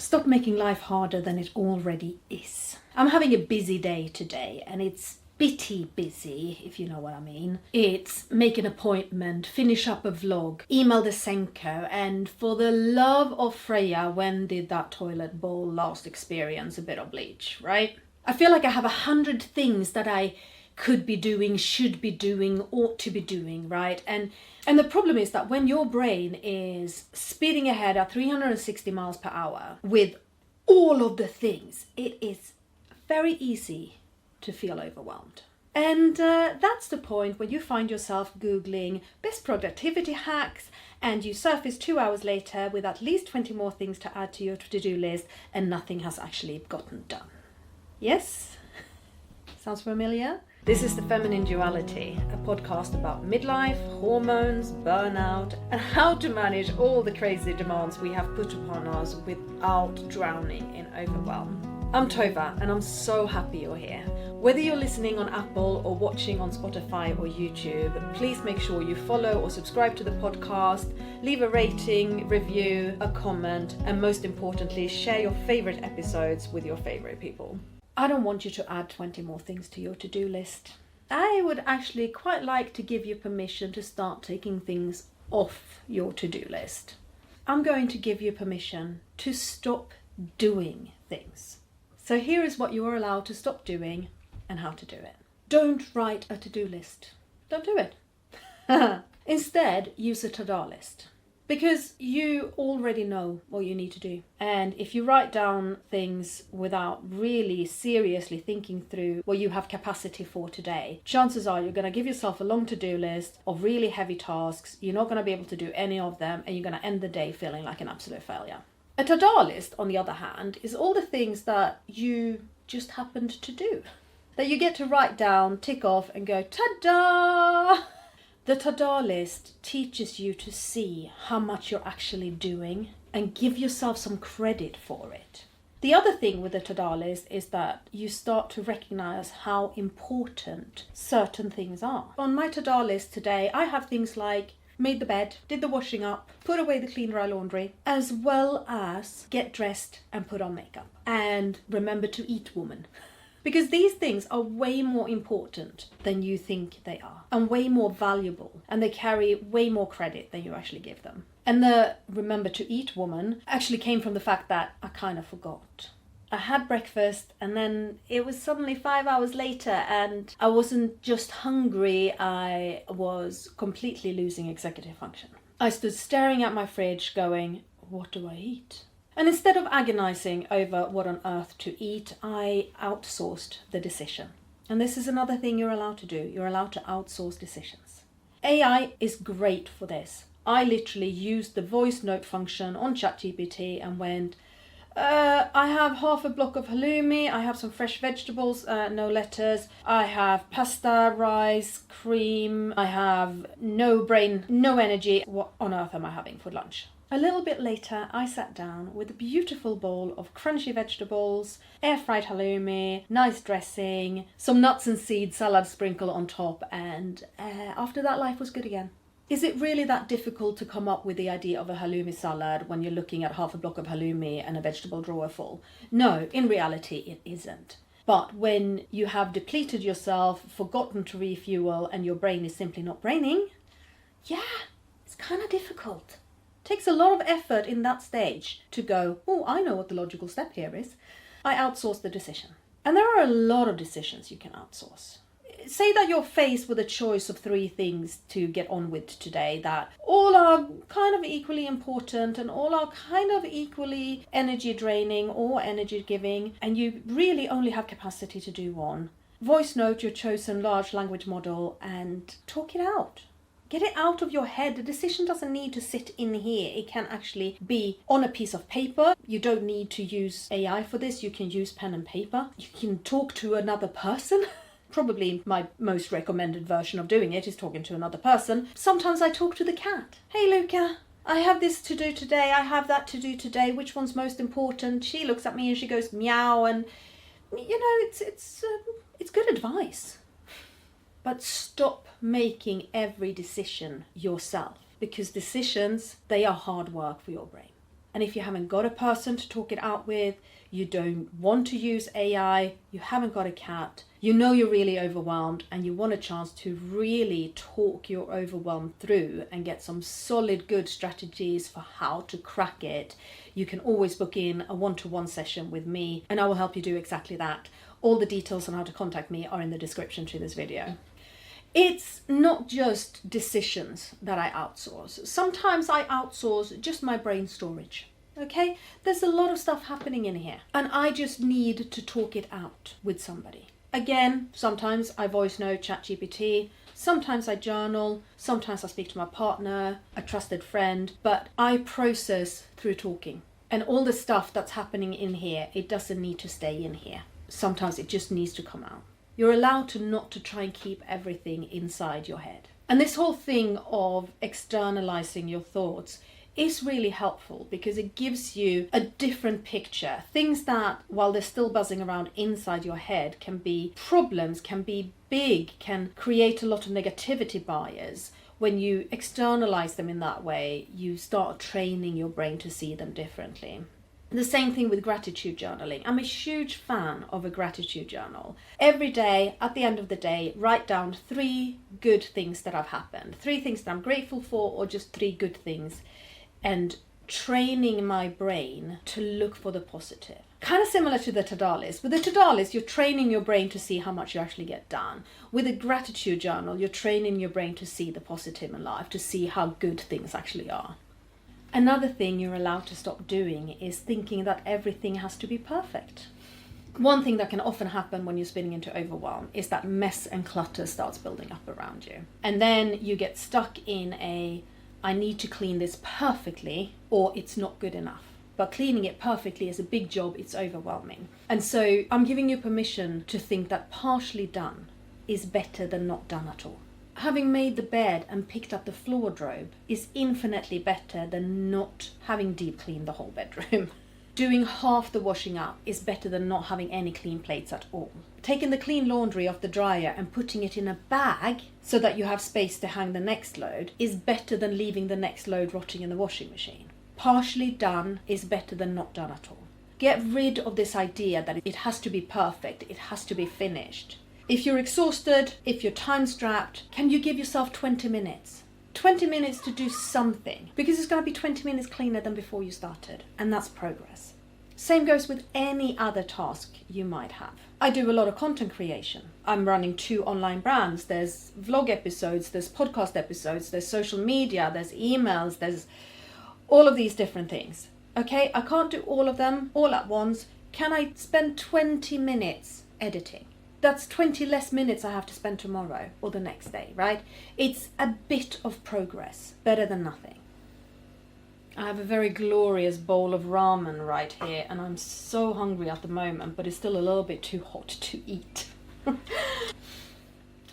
Stop making life harder than it already is. I'm having a busy day today, and it's bitty busy, if you know what I mean. It's make an appointment, finish up a vlog, email the Senko, and for the love of Freya, when did that toilet bowl last experience a bit of bleach, right? I feel like I have 100 things that I could be doing, should be doing, ought to be doing, right? And the problem is that when your brain is speeding ahead at 360 miles per hour with all of the things, it is very easy to feel overwhelmed. And that's the point when you find yourself Googling best productivity hacks and you surface 2 hours later with at least 20 more things to add to your to-do list and nothing has actually gotten done. Yes? Sounds familiar? This is the Feminine Duality, a podcast about midlife, hormones, burnout, and how to manage all the crazy demands we have put upon us without drowning in overwhelm. I'm Tova, and I'm so happy you're here. Whether you're listening on Apple or watching on Spotify or YouTube, please make sure you follow or subscribe to the podcast, leave a rating, review, a comment, and most importantly, share your favorite episodes with your favorite people. I don't want you to add 20 more things to your to-do list. I would actually quite like to give you permission to start taking things off your to-do list. I'm going to give you permission to stop doing things. So here is what you are allowed to stop doing and how to do it. Don't write a to-do list. Don't do it. Instead, use a to-do list. Because you already know what you need to do. And if you write down things without really seriously thinking through what you have capacity for today, chances are you're going to give yourself a long to-do list of really heavy tasks. You're not going to be able to do any of them, and you're going to end the day feeling like an absolute failure. A to-do list, on the other hand, is all the things that you just happened to do. That you get to write down, tick off, and go, ta-da! The to-do list teaches you to see how much you're actually doing and give yourself some credit for it. The other thing with the to-do list is that you start to recognize how important certain things are. On my to-do list today, I have things like made the bed, did the washing up, put away the clean dry laundry, as well as get dressed and put on makeup. And remember to eat, woman. Because these things are way more important than you think they are, and way more valuable, and they carry way more credit than you actually give them. And the remember to eat woman actually came from the fact that I kind of forgot. I had breakfast and then it was suddenly 5 hours later and I wasn't just hungry, I was completely losing executive function. I stood staring at my fridge going, what do I eat? And instead of agonizing over what on earth to eat, I outsourced the decision. And this is another thing you're allowed to do. You're allowed to outsource decisions. AI is great for this. I literally used the voice note function on ChatGPT and went, I have half a block of halloumi, I have some fresh vegetables, no lettuce, I have pasta, rice, cream, I have no brain, no energy. What on earth am I having for lunch? A little bit later, I sat down with a beautiful bowl of crunchy vegetables, air-fried halloumi, nice dressing, some nuts and seed salad sprinkle on top, and after that, life was good again. Is it really that difficult to come up with the idea of a halloumi salad when you're looking at half a block of halloumi and a vegetable drawer full? No, in reality, it isn't. But when you have depleted yourself, forgotten to refuel, and your brain is simply not braining, yeah, it's kind of difficult. Takes a lot of effort in that stage to go, oh, I know what the logical step here is. I outsource the decision. And there are a lot of decisions you can outsource. Say that you're faced with a choice of 3 things to get on with today that all are kind of equally important and all are kind of equally energy draining or energy giving, and you really only have capacity to do one. Voice note your chosen large language model and talk it out. Get it out of your head. The decision doesn't need to sit in here. It can actually be on a piece of paper. You don't need to use AI for this. You can use pen and paper. You can talk to another person. Probably my most recommended version of doing it is talking to another person. Sometimes I talk to the cat. Hey, Luca, I have this to do today. I have that to do today. Which one's most important? She looks at me and she goes meow, and you know, it's good advice. But stop making every decision yourself, because decisions, they are hard work for your brain. And if you haven't got a person to talk it out with, you don't want to use AI, you haven't got a cat, you know you're really overwhelmed and you want a chance to really talk your overwhelm through and get some solid, good strategies for how to crack it, you can always book in a one-to-one session with me and I will help you do exactly that. All the details on how to contact me are in the description to this video. It's not just decisions that I outsource. Sometimes I outsource just my brain storage. Okay? There's a lot of stuff happening in here and I just need to talk it out with somebody. Again, sometimes I voice note ChatGPT, sometimes I journal, sometimes I speak to my partner, a trusted friend, but I process through talking. And all the stuff that's happening in here, it doesn't need to stay in here. Sometimes it just needs to come out. You're allowed to not to try and keep everything inside your head. And this whole thing of externalizing your thoughts is really helpful because it gives you a different picture. Things that, while they're still buzzing around inside your head, can be problems, can be big, can create a lot of negativity bias. When you externalize them in that way, you start training your brain to see them differently. The same thing with gratitude journaling. I'm a huge fan of a gratitude journal. Every day, at the end of the day, write down 3 good things that have happened. 3 things that I'm grateful for, or just 3 good things. And training my brain to look for the positive. Kind of similar to the to-do list. With the to-do list, you're training your brain to see how much you actually get done. With a gratitude journal, you're training your brain to see the positive in life, to see how good things actually are. Another thing you're allowed to stop doing is thinking that everything has to be perfect. One thing that can often happen when you're spinning into overwhelm is that mess and clutter starts building up around you. And then you get stuck in I need to clean this perfectly or it's not good enough. But cleaning it perfectly is a big job, it's overwhelming. And so I'm giving you permission to think that partially done is better than not done at all. Having made the bed and picked up the floor wardrobe is infinitely better than not having deep cleaned the whole bedroom. Doing half the washing up is better than not having any clean plates at all. Taking the clean laundry off the dryer and putting it in a bag so that you have space to hang the next load is better than leaving the next load rotting in the washing machine. Partially done is better than not done at all. Get rid of this idea that it has to be perfect, it has to be finished. If you're exhausted, if you're time strapped, can you give yourself 20 minutes? 20 minutes to do something, because it's going to be 20 minutes cleaner than before you started, and that's progress. Same goes with any other task you might have. I do a lot of content creation. I'm running 2 online brands. There's vlog episodes, there's podcast episodes, there's social media, there's emails, there's all of these different things. Okay, I can't do all of them all at once. Can I spend 20 minutes editing? That's 20 less minutes I have to spend tomorrow or the next day, right? It's a bit of progress, better than nothing. I have a very glorious bowl of ramen right here and I'm so hungry at the moment, but it's still a little bit too hot to eat.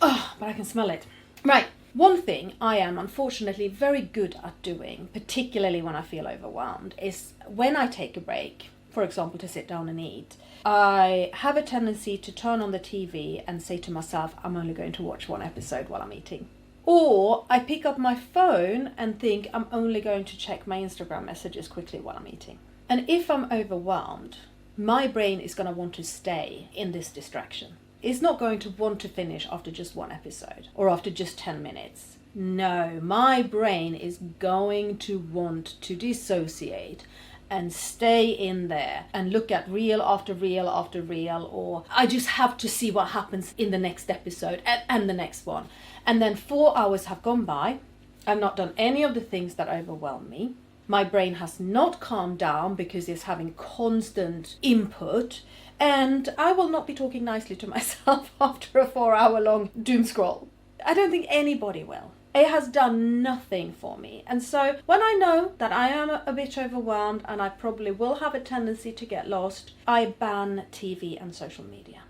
Oh, but I can smell it. Right, one thing I am unfortunately very good at doing, particularly when I feel overwhelmed, is when I take a break, for example, to sit down and eat, I have a tendency to turn on the TV and say to myself, I'm only going to watch 1 episode while I'm eating. Or I pick up my phone and think I'm only going to check my Instagram messages quickly while I'm eating. And if I'm overwhelmed, my brain is going to want to stay in this distraction. It's not going to want to finish after just 1 episode or after just 10 minutes. No, my brain is going to want to dissociate and stay in there and look at reel after reel after reel, or I just have to see what happens in the next episode and the next one. And then 4 hours have gone by. I've not done any of the things that overwhelm me. My brain has not calmed down because it's having constant input, and I will not be talking nicely to myself after a 4-hour long doom scroll. I don't think anybody will. It has done nothing for me. And so when I know that I am a bit overwhelmed and I probably will have a tendency to get lost, I ban TV and social media.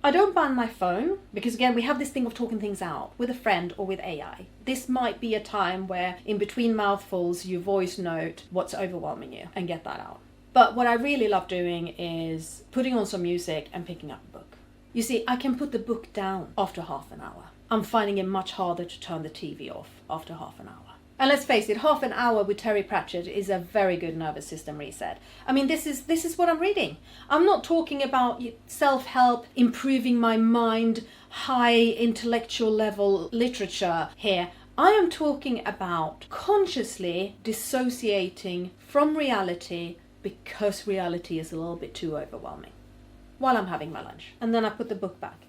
I don't ban my phone because, again, we have this thing of talking things out with a friend or with AI. This might be a time where in between mouthfuls you voice note what's overwhelming you and get that out. But what I really love doing is putting on some music and picking up a book. You see, I can put the book down after half an hour. I'm finding it much harder to turn the TV off after half an hour. And let's face it, half an hour with Terry Pratchett is a very good nervous system reset. I mean, this is what I'm reading. I'm not talking about self-help, improving my mind, high intellectual level literature here. I am talking about consciously dissociating from reality because reality is a little bit too overwhelming while I'm having my lunch. And then I put the book back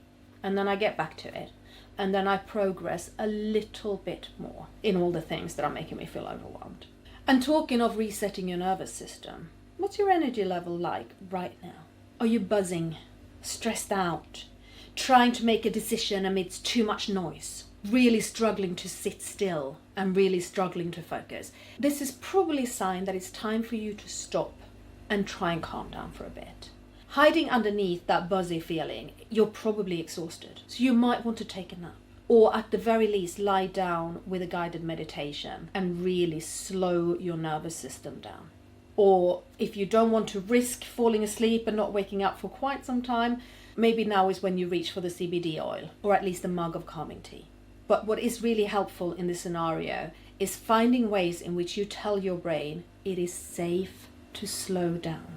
and then I get back to it. And then I progress a little bit more in all the things that are making me feel overwhelmed. And talking of resetting your nervous system, what's your energy level like right now? Are you buzzing, stressed out, trying to make a decision amidst too much noise, really struggling to sit still and really struggling to focus? This is probably a sign that it's time for you to stop and try and calm down for a bit. Hiding underneath that buzzy feeling, you're probably exhausted. So you might want to take a nap. Or at the very least, lie down with a guided meditation and really slow your nervous system down. Or if you don't want to risk falling asleep and not waking up for quite some time, maybe now is when you reach for the CBD oil, or at least a mug of calming tea. But what is really helpful in this scenario is finding ways in which you tell your brain it is safe to slow down.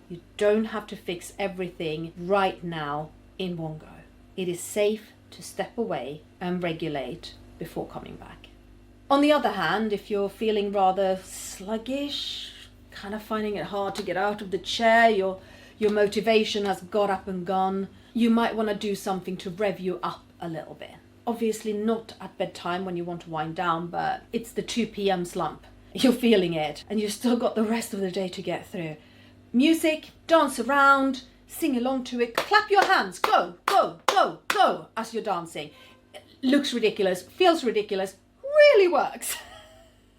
You don't have to fix everything right now in one go. It is safe to step away and regulate before coming back. On the other hand, if you're feeling rather sluggish, kind of finding it hard to get out of the chair, your motivation has got up and gone, you might want to do something to rev you up a little bit. Obviously not at bedtime when you want to wind down, but it's the 2 p.m. slump. You're feeling it and you've still got the rest of the day to get through. Music, dance around, sing along to it, clap your hands, go, go, go, go as you're dancing. Looks ridiculous, feels ridiculous, really works.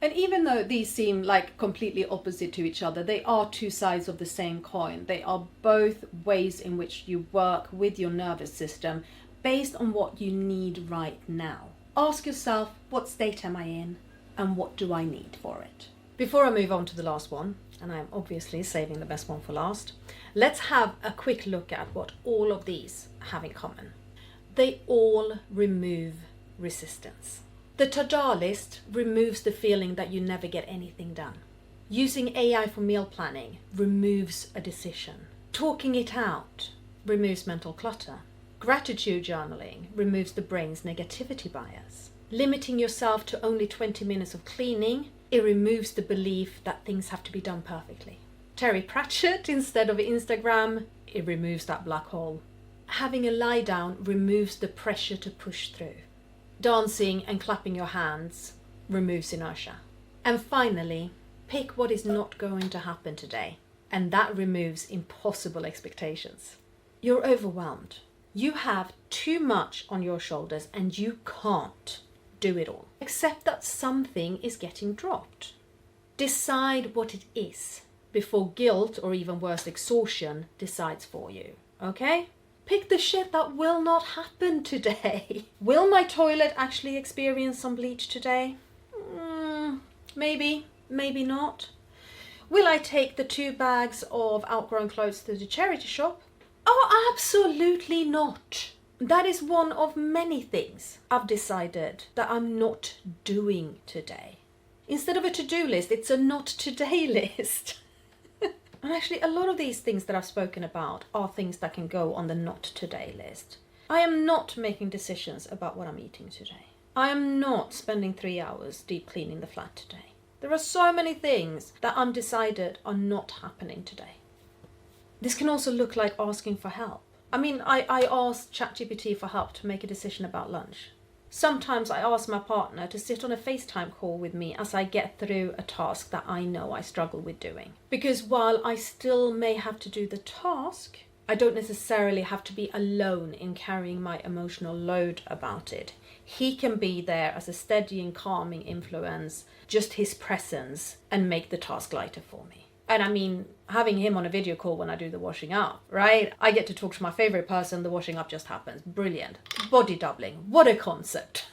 And even though these seem like completely opposite to each other, they are two sides of the same coin. They are both ways in which you work with your nervous system based on what you need right now. Ask yourself, what state am I in and what do I need for it? Before I move on to the last one, and I'm obviously saving the best one for last, let's have a quick look at what all of these have in common. They all remove resistance. The to-do list removes the feeling that you never get anything done. Using AI for meal planning removes a decision. Talking it out removes mental clutter. Gratitude journaling removes the brain's negativity bias. Limiting yourself to only 20 minutes of cleaning, it removes the belief that things have to be done perfectly. Terry Pratchett instead of Instagram, it removes that black hole. Having a lie down removes the pressure to push through. Dancing and clapping your hands removes inertia. And finally, pick what is not going to happen today. And that removes impossible expectations. You're overwhelmed. You have too much on your shoulders and you can't do it all. Accept that something is getting dropped. Decide what it is before guilt or even worse exhaustion decides for you. Okay? Pick the shit that will not happen today. Will my toilet actually experience some bleach today? Maybe, maybe not. Will I take the 2 bags of outgrown clothes to the charity shop? Oh, absolutely not. That is one of many things I've decided that I'm not doing today. Instead of a to-do list, it's a not today list. And actually, a lot of these things that I've spoken about are things that can go on the not today list. I am not making decisions about what I'm eating today. I am not spending 3 hours deep cleaning the flat today. There are so many things that I'm decided are not happening today. This can also look like asking for help. I mean, I asked ChatGPT for help to make a decision about lunch. Sometimes I ask my partner to sit on a FaceTime call with me as I get through a task that I know I struggle with doing. Because while I still may have to do the task, I don't necessarily have to be alone in carrying my emotional load about it. He can be there as a steady and calming influence, just his presence, and make the task lighter for me. And I mean, having him on a video call when I do the washing up, right? I get to talk to my favorite person, the washing up just happens. Brilliant. Body doubling. What a concept.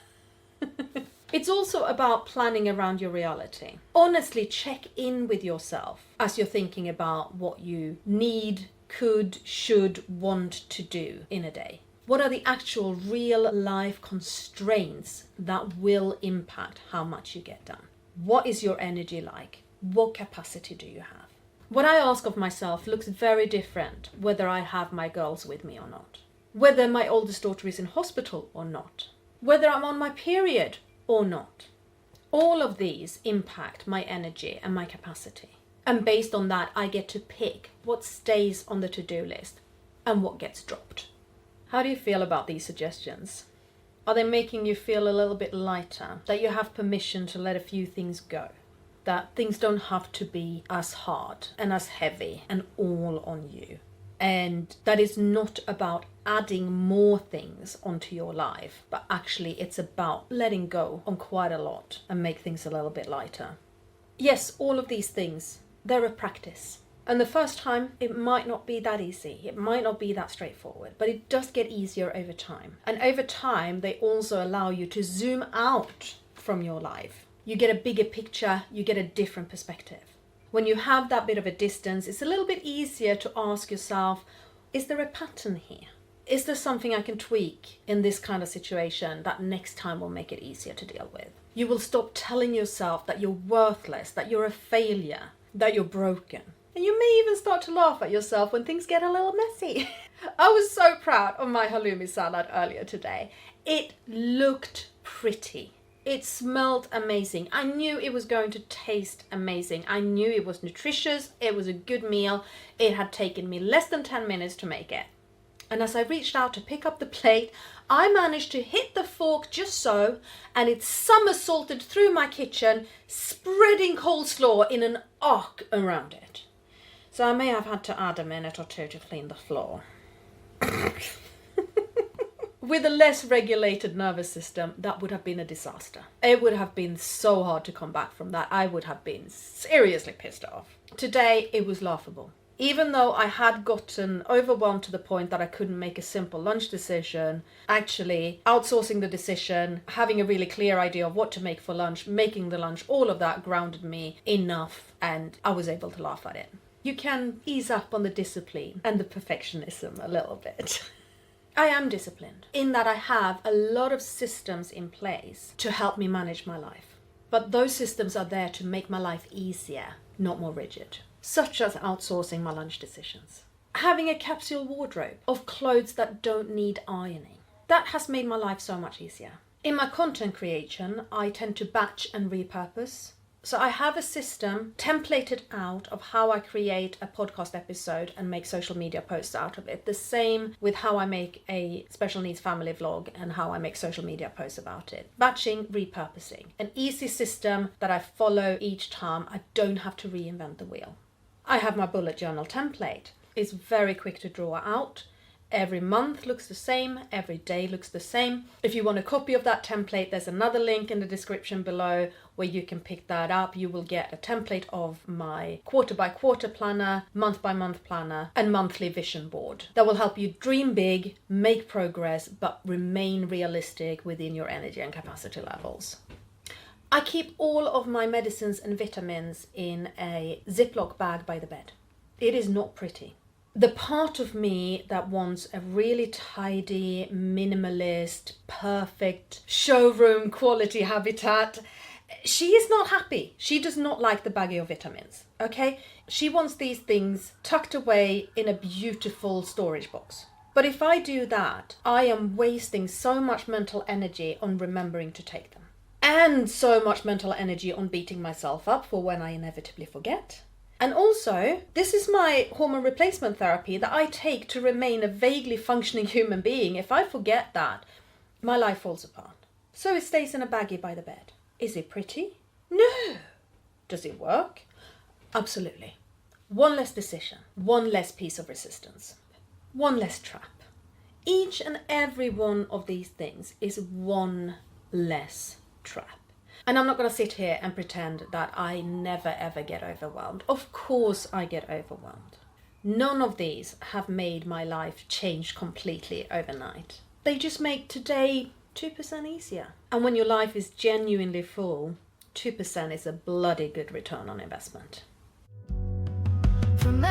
It's also about planning around your reality. Honestly, check in with yourself as you're thinking about what you need, could, should, want to do in a day. What are the actual real life constraints that will impact how much you get done? What is your energy like? What capacity do you have? What I ask of myself looks very different whether I have my girls with me or not. Whether my oldest daughter is in hospital or not. Whether I'm on my period or not. All of these impact my energy and my capacity. And based on that, I get to pick what stays on the to-do list and what gets dropped. How do you feel about these suggestions? Are they making you feel a little bit lighter? That you have permission to let a few things go? That things don't have to be as hard and as heavy and all on you? And that is not about adding more things onto your life, but actually it's about letting go on quite a lot and make things a little bit lighter. Yes, all of these things, they're a practice. And the first time, it might not be that easy. It might not be that straightforward, but it does get easier over time. And over time, they also allow you to zoom out from your life. You get a bigger picture, you get a different perspective. When you have that bit of a distance, it's a little bit easier to ask yourself, is there a pattern here? Is there something I can tweak in this kind of situation that next time will make it easier to deal with? You will stop telling yourself that you're worthless, that you're a failure, that you're broken. And you may even start to laugh at yourself when things get a little messy. I was so proud of my halloumi salad earlier today. It looked pretty. It smelled amazing. I knew it was going to taste amazing. I knew it was nutritious. It was a good meal. It had taken me less than 10 minutes to make it. And as I reached out to pick up the plate, I managed to hit the fork just so, and it somersaulted through my kitchen, spreading coleslaw in an arc around it. So I may have had to add a minute or two to clean the floor. With a less regulated nervous system, that would have been a disaster. It would have been so hard to come back from that. I would have been seriously pissed off. Today, it was laughable. Even though I had gotten overwhelmed to the point that I couldn't make a simple lunch decision, actually outsourcing the decision, having a really clear idea of what to make for lunch, making the lunch, all of that grounded me enough, and I was able to laugh at it. You can ease up on the discipline and the perfectionism a little bit. I am disciplined in that I have a lot of systems in place to help me manage my life. But those systems are there to make my life easier, not more rigid. Such as outsourcing my lunch decisions. Having a capsule wardrobe of clothes that don't need ironing. That has made my life so much easier. In my content creation, I tend to batch and repurpose. So I have a system templated out of how I create a podcast episode and make social media posts out of it. The same with how I make a special needs family vlog and how I make social media posts about it. Batching, repurposing. An easy system that I follow each time. I don't have to reinvent the wheel. I have my bullet journal template. It's very quick to draw out. Every month looks the same, every day looks the same. If you want a copy of that template, there's another link in the description below where you can pick that up. You will get a template of my quarter by quarter planner, month by month planner, and monthly vision board that will help you dream big, make progress, but remain realistic within your energy and capacity levels. I keep all of my medicines and vitamins in a Ziploc bag by the bed. It is not pretty. The part of me that wants a really tidy, minimalist, perfect showroom quality habitat, she is not happy. She does not like the baggie of vitamins, okay? She wants these things tucked away in a beautiful storage box. But if I do that, I am wasting so much mental energy on remembering to take them. And so much mental energy on beating myself up for when I inevitably forget. And also, this is my hormone replacement therapy that I take to remain a vaguely functioning human being. If I forget that, my life falls apart. So it stays in a baggie by the bed. Is it pretty? No. Does it work? Absolutely. One less decision, one less piece of resistance, one less trap. Each and every one of these things is one less trap. And I'm not going to sit here and pretend that I never ever get overwhelmed. Of course I get overwhelmed. None of these have made my life change completely overnight. They just make today 2% easier. And when your life is genuinely full, 2% is a bloody good return on investment. From